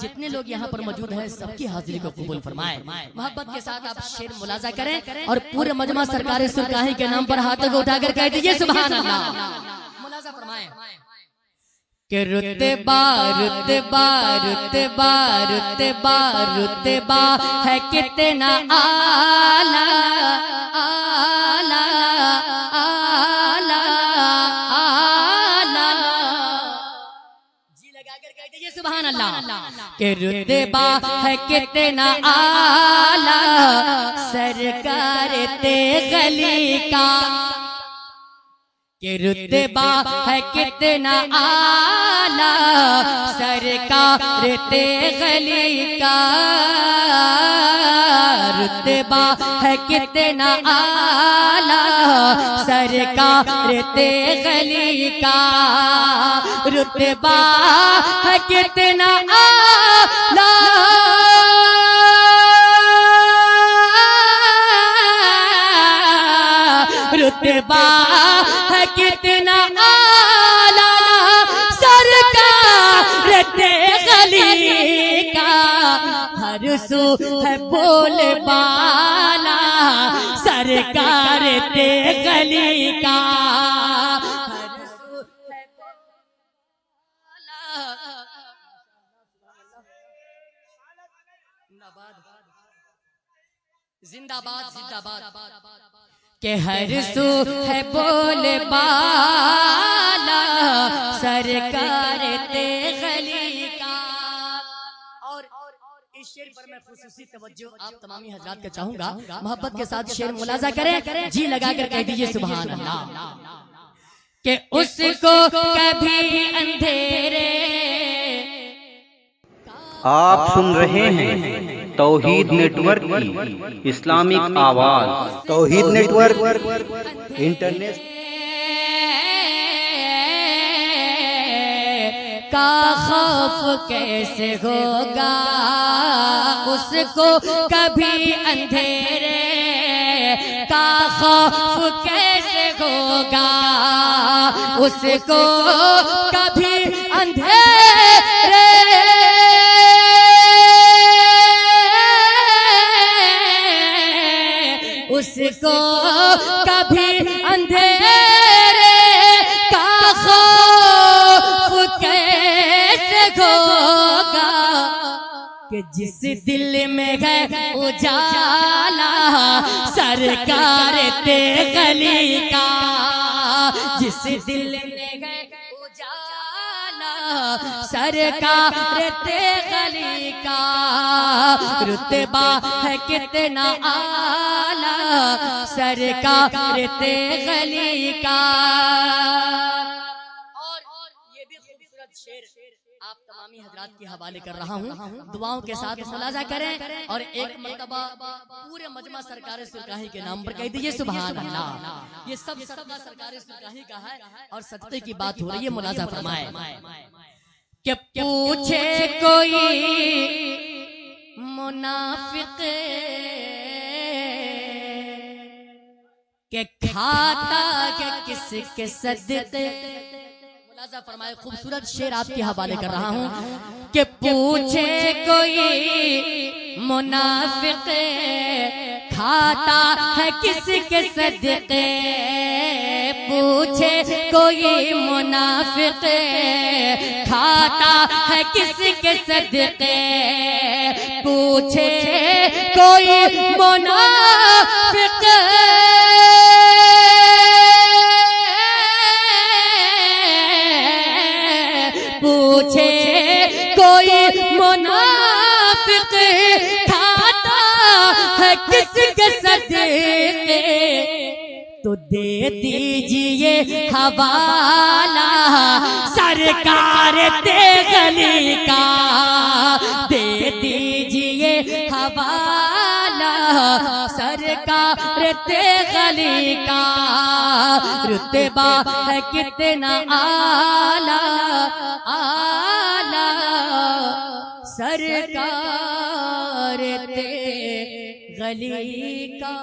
جتنے لوگ یہاں پر موجود ہیں سب کی حاضری کو قبول فرمائے. محبت کے ساتھ آپ شعر ملاحظہ کریں اور پورے مجمع سرکار سرکاہی کے نام پر ہاتھوں کو اٹھا کر کہہ دیجئے سبحان اللہ. ملاحظہ فرمائیں کہ رتبہ رتبہ رتبہ رتبہ رتبہ ہے کتنا اعلیٰ اعلیٰ اعلیٰ اعلیٰ. جی لگا کر کہہ دیجئے سبحان اللہ کہ رتبہ ہے کتنا اعلیٰ سرکار تیغلی کا. کہ رتبہ ہے کتنا اعلیٰ سرکار تیغلی کا. رتبہ ہے کتنا اعلیٰ سرکار تیغلی کا. رتبہ ہے کتنا اعلیٰ رتبہ ہے کتنا اعلیٰ سرکار تیغلی کا. ہر سو ہے بول بالا سرکار تیغلی کا. ہر سو ہے بالا زندہ باد زندہ باد کہ ہر سو ہے بول بالا سرکار تیغلی کا. اور اس شعر پر میں خصوصی توجہ آپ تمامی حضرات کا چاہوں گا. محبت کے ساتھ شعر ملاحظہ کریں. جی لگا کر کہہ دیجئے سبحان اللہ کہ اس کو کبھی اندھیرے. آپ سن رہے ہیں توحید نیٹ ورک کی اسلامک آواز. توحید نیٹ ورک انٹرنیٹ کا خوف کیسے ہوگا اس کو کبھی اندھیرے کا خوف کیسے ہوگا اس کو کبھی اندھیرے. اس کو کبھی اندھیرے کا خوف کیسے ہوگا کہ جس دل میں ہے اجالا سرکار تیغلی کا. جس دل میں ہے اجالا سرکار تیغلی کا. رتبہ ہے کتنا اعلیٰ سرکار تیغلی کا. اور یہ بھی خوبصورت شعر آپ تمامی حضرات کے حوالے کر رہا ہوں. دعاؤں کے ساتھ ملاحظہ کریں اور ایک مرتبہ پورے مجمع سرکار سرکاہی کے نام پر کہہ دیجئے سبحان اللہ. یہ سب صدقہ سرکار سرکاہی کا ہے اور صدقے کی بات ہو رہی ہے. ملاحظہ فرمائے کہ پوچھے کوئی منافق کہ کھاتا کہ کس کے صدقے. ملاحظہ فرمائے خوبصورت شعر آپ کے حوالے کر رہا ہوں کہ پوچھے کوئی منافق کھاتا ہے کس کے صدقے. پوچھے کوئی منافق کھاتا ہے کس کے صدقے. پوچھے کوئی منافق پوچھے کوئی منافق کھاتا ہے کس کے صدقے تو دے دیجئے حوالہ سرکار تیغلی کا. دے دیجئے حوالہ سرکار تیغلی کا. رتبہ ہے کتنا اعلیٰ اعلیٰ سرکار تیغلی کا.